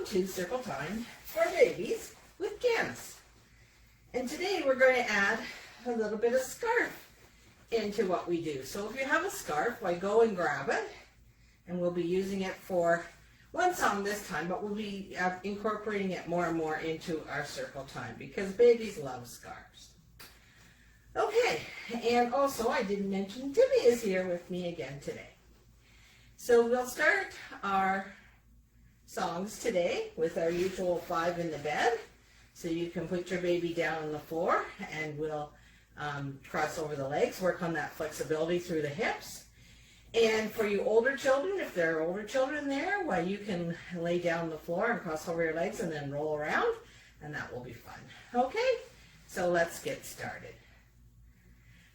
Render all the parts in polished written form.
Welcome to Circle Time for Babies with Janice. And today we're going to add a little bit of scarf into what we do. So if you have a scarf, why go and grab it. And we'll be using it for one song this time, but we'll be incorporating it more and more into our Circle Time because babies love scarves. Okay, and also I didn't mention Timmy is here with me again today. So we'll start our songs today with our usual 5 in the bed. So you can put your baby down on the floor and we'll cross over the legs, work on that flexibility through the hips. And for you older children, if there are older children there, well, you can lay down on the floor and cross over your legs and then roll around, and that will be fun. Okay, so let's get started.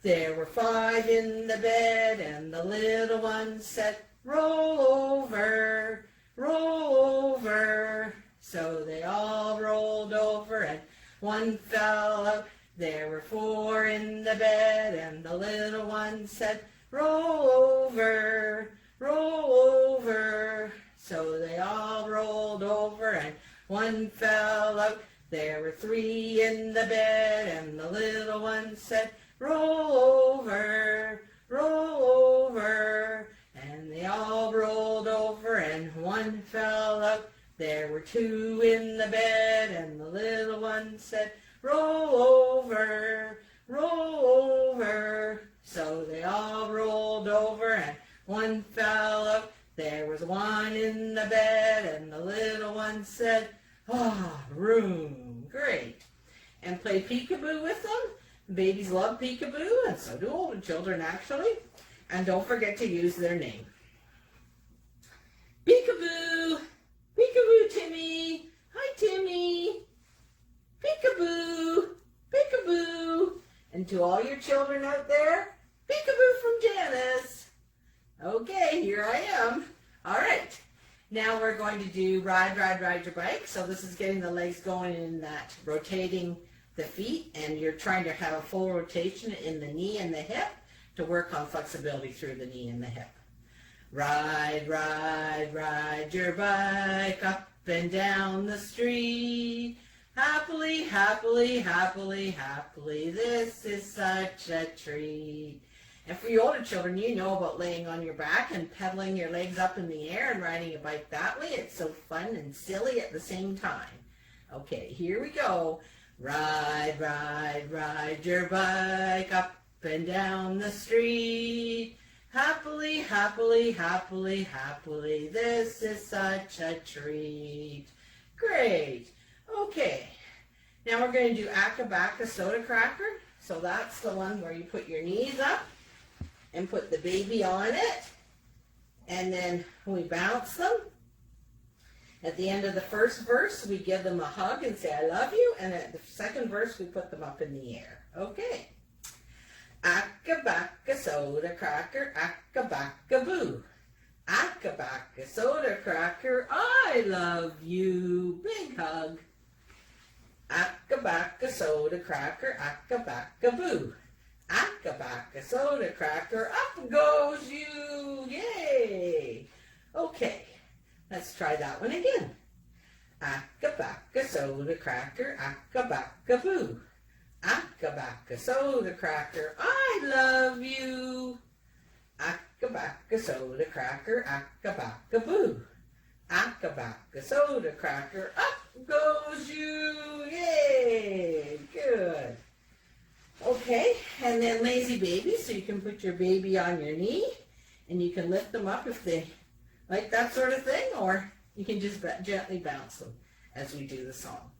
There were 5 in the bed, and the little one said, roll over, roll over. So they all rolled over, and one fell out. There were 4 in the bed, and the little one said, roll over, roll over. So they all rolled over, and one fell out. There were 3 in the bed, and the little one said, roll over, roll over. And they all rolled over, and one fell out. There were 2 in the bed, and the little one said, roll over, roll over. So they all rolled over, and one fell out. There was 1 in the bed, and the little one said, room. Great. And play peekaboo with them. Babies love peekaboo, and so do older children, actually. And don't forget to use their name. Peekaboo! Peekaboo, Timmy! Hi, Timmy! Peekaboo! Peekaboo! And to all your children out there, peekaboo from Janice! Okay, here I am. All right. Now we're going to do ride your bike. So this is getting the legs going in that rotating the feet, and you're trying to have a full rotation in the knee and the hip to work on flexibility through the knee and the hip. Ride your bike up and down the street. Happily, happily, happily, happily, this is such a treat. And for your older children, you know about laying on your back and pedaling your legs up in the air and riding a bike that way. It's so fun and silly at the same time. Okay, here we go. Ride your bike up and down the street. Happily, happily, happily, happily, this is such a treat. Great. Okay. Now we're going to do Acca-Bacca Soda Cracker. So that's the one where you put your knees up and put the baby on it. And then we bounce them. At the end of the first verse, we give them a hug and say, I love you. And at the second verse, we put them up in the air. Okay. Acca-Bacca Soda Cracker, Acca-Bacca Boo. Acca-Bacca Soda Cracker, I love you. Big hug. Acca-Bacca Soda Cracker, Acca-Bacca Boo. Acca-Bacca Soda Cracker, up goes you. Yay. Okay. Let's try that one again. Acca-Bacca Soda Cracker, Acca-Bacca Boo. Acca-Bacca Soda Cracker, I love you. Acca-Bacca Soda Cracker, Acca-Bacca Boo. Acca-Bacca Soda Cracker, up goes you. Yay. Good. Okay, and then lazy baby, so you can put your baby on your knee and you can lift them up if they like that sort of thing, or you can just gently bounce them as we do the song.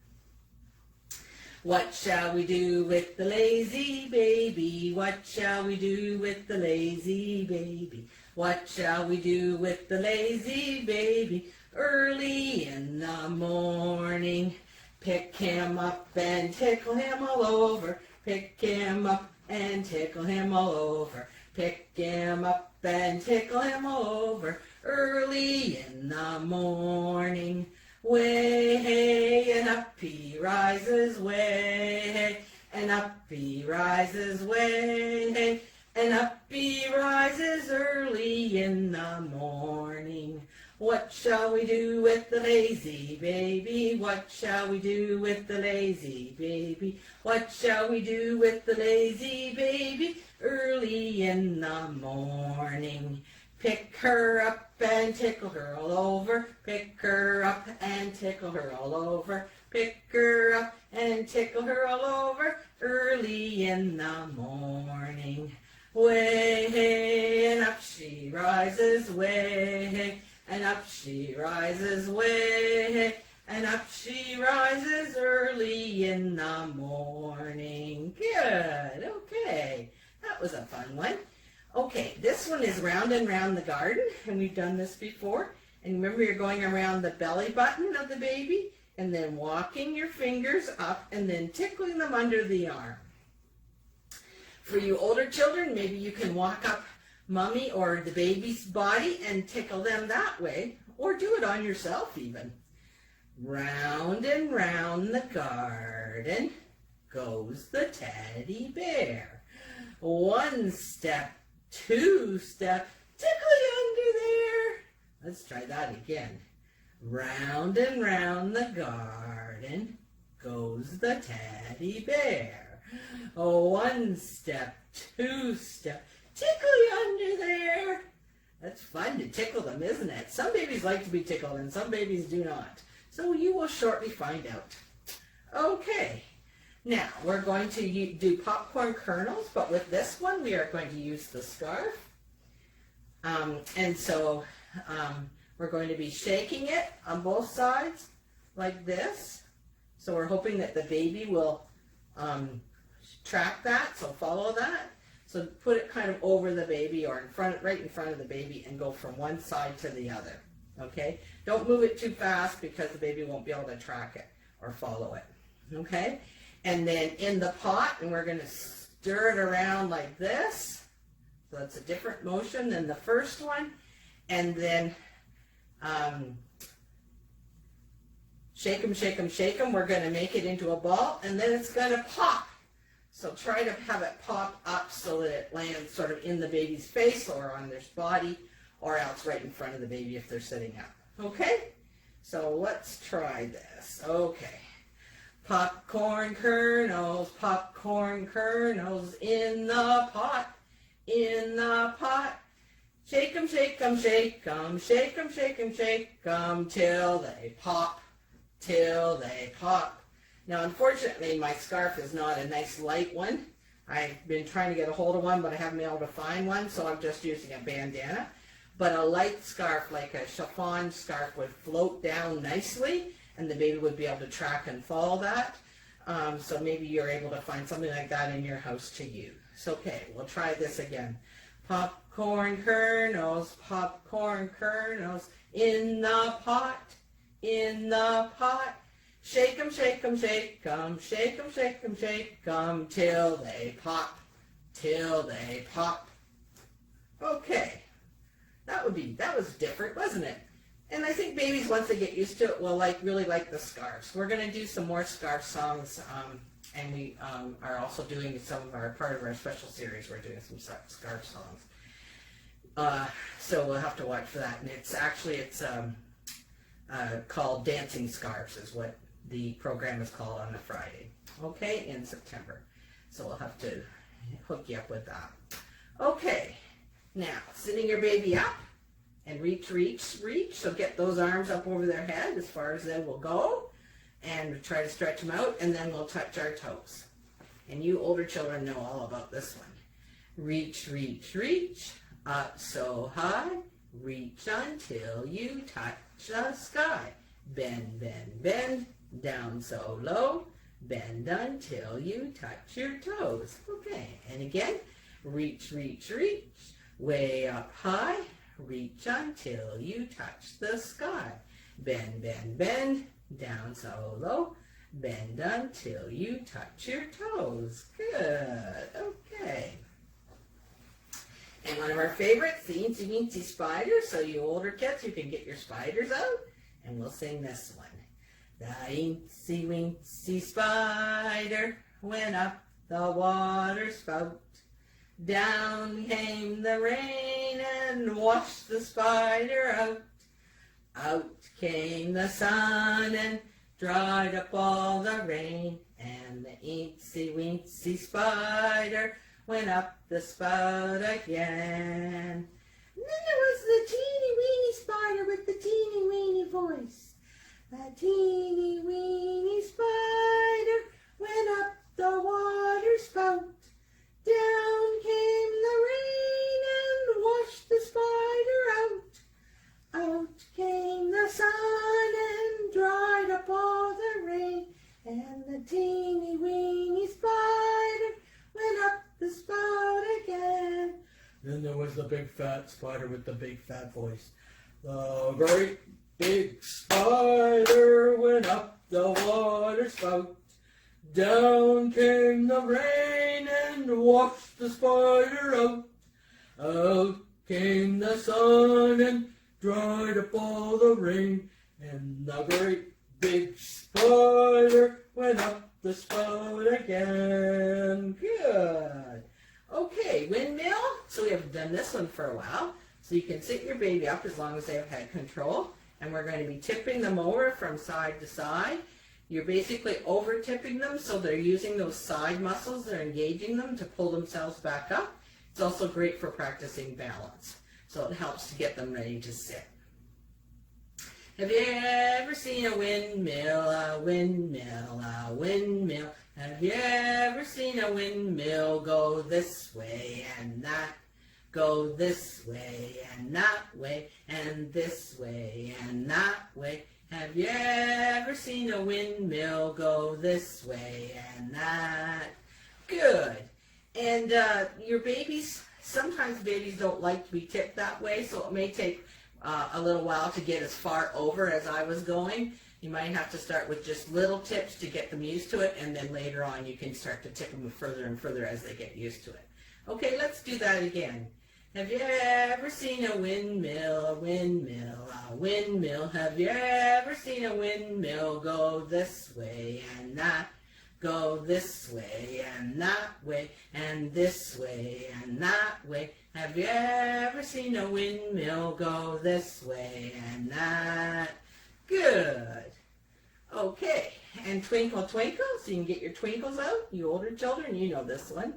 What shall we do with the lazy baby? What shall we do with the lazy baby? What shall we do with the lazy baby? Early in the morning, pick him up and tickle him all over. Pick him up and tickle him all over. Pick him up and tickle him all over. Early in the morning, way and up he rises, way and up he rises, way and up he rises early in the morning. What shall we do with the lazy baby? What shall we do with the lazy baby? What shall we do with the lazy baby? Early in the morning. Pick her up and tickle her all over. Pick her up and tickle her all over. Pick her up and tickle her all over. Early in the morning. Way and up she rises, way and up she rises, way and up she rises early in the morning. Good. Okay. That was a fun one. Okay, this one is round and round the garden, and we've done this before. And remember, you're going around the belly button of the baby, and then walking your fingers up, and then tickling them under the arm. For you older children, maybe you can walk up mommy or the baby's body and tickle them that way, or do it on yourself even. Round and round the garden goes the teddy bear. One step, two step, tickly under there. Let's try that again. Round and round the garden goes the teddy bear. One step, two step, tickly under there. That's fun to tickle them, isn't it? Some babies like to be tickled and some babies do not. So you will shortly find out. Okay. Now, we're going to do popcorn kernels, but with this one, we are going to use the scarf. We're going to be shaking it on both sides like this. So we're hoping that the baby will track that, so follow that. So put it kind of over the baby or right in front of the baby and go from one side to the other. Okay? Don't move it too fast because the baby won't be able to track it or follow it. Okay? And then in the pot, and we're going to stir it around like this. So that's a different motion than the first one. And then shake them, shake them, shake them. We're going to make it into a ball, and then it's going to pop. So try to have it pop up so that it lands sort of in the baby's face or on their body, or else right in front of the baby if they're sitting up. Okay? So let's try this. Okay. Popcorn kernels in the pot, in the pot. Shake 'em, shake 'em, shake 'em, shake 'em, shake 'em, shake 'em, till they pop, till they pop. Now, unfortunately, my scarf is not a nice light one. I've been trying to get a hold of one, but I haven't been able to find one, so I'm just using a bandana. But a light scarf, like a chiffon scarf, would float down nicely, and the baby would be able to track and follow that. So maybe you're able to find something like that in your house to use. So, okay, we'll try this again. Popcorn kernels in the pot, in the pot. Shake 'em, shake 'em, shake 'em, shake 'em, shake 'em, shake 'em, till they pop, till they pop. Okay, that was different, wasn't it? And I think babies, once they get used to it, will really like the scarves. We're going to do some more scarf songs, and we are also doing part of our special series. We're doing some scarf songs. So we'll have to watch for that. And it's called Dancing Scarves is what the program is called on a Friday, okay, in September. So we'll have to hook you up with that. Okay, now sitting your baby up and reach, reach, reach. So get those arms up over their head as far as they will go, and try to stretch them out, and then we'll touch our toes. And you older children know all about this one. Reach, reach, reach, up so high, reach until you touch the sky. Bend, bend, bend, down so low, bend until you touch your toes. Okay, and again, reach, reach, reach, way up high, reach until you touch the sky. Bend, bend, bend, down so low, bend until you touch your toes. Good, okay. And one of our favorites, the Eensy Weensy Spider. So you older kids, you can get your spiders out, and we'll sing this one. The Eensy Weensy Spider went up the water spout. Down came the rain and washed the spider out. Out came the sun and dried up all the rain, and the eensy weensy spider went up the spout again. And then there was the teeny weeny spider with the teeny weeny voice. The teeny weeny spider went up the water spout. Down came the rain and washed the spider out. Out came the sun and dried up all the rain, and the teeny weeny spider went up the spout again. Then there was the big fat spider with the big fat voice. The great big spider went up the water spout. Down came the rain and washed the spider out. Out came the sun and dried up all the rain, and the great big spider went up the spout again. Good. Okay, windmill. So we have done this one for a while. So you can sit your baby up as long as they have head control. And we're going to be tipping them over from side to side. You're basically over tipping them, so they're using those side muscles. They're engaging them to pull themselves back up. It's also great for practicing balance. So it helps to get them ready to sit. Have you ever seen a windmill, a windmill, a windmill? Have you ever seen a windmill go this way and that? Go this way and that way, and this way and that way. Have you ever seen a windmill go this way and that? Good. And your babies, sometimes babies don't like to be tipped that way, so it may take a little while to get as far over as I was going. You might have to start with just little tips to get them used to it, and then later on you can start to tip them further and further as they get used to it. Okay, let's do that again. Have you ever seen a windmill, a windmill, a windmill? Have you ever seen a windmill go this way and that? Go this way and that way, and this way and that way. Have you ever seen a windmill go this way and that? Good. Okay, and twinkle, twinkle, so you can get your twinkles out. You older children, you know this one.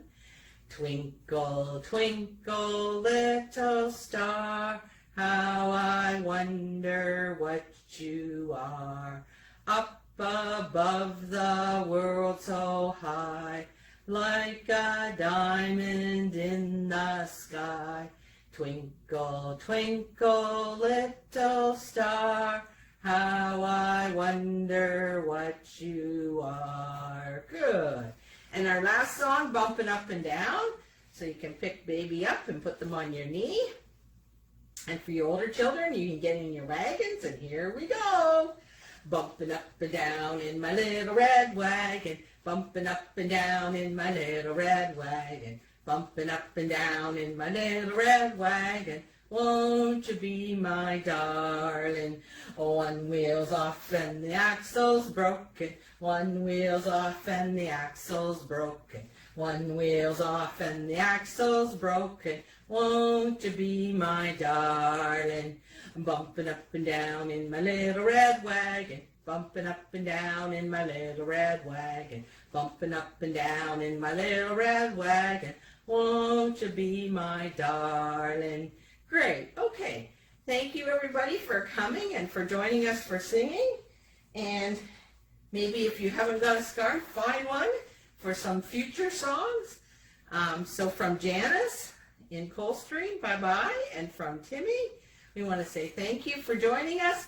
Twinkle, twinkle, little star, how I wonder what you are. Up above the world so high, like a diamond in the sky. Twinkle, twinkle, little star, how I wonder what you are. Good. And our last song, Bumping Up and Down. So you can pick baby up and put them on your knee. And for your older children, you can get in your wagons, and here we go. Bumping up and down in my little red wagon. Bumping up and down in my little red wagon. Bumping up and down in my little red wagon. Won't you be my darling? One wheel's off and the axle's broken. One wheel's off and the axle's broken. One wheel's off and the axle's broken. Won't you be my darling? Bumping up and down in my little red wagon. Bumping up and down in my little red wagon. Bumping up and down in my little red wagon. Won't you be my darling? Great. Okay. Thank you, everybody, for coming and for joining us for singing. And maybe if you haven't got a scarf, find one for some future songs. So from Janice in Coldstream, bye-bye. And from Timmy, we want to say thank you for joining us.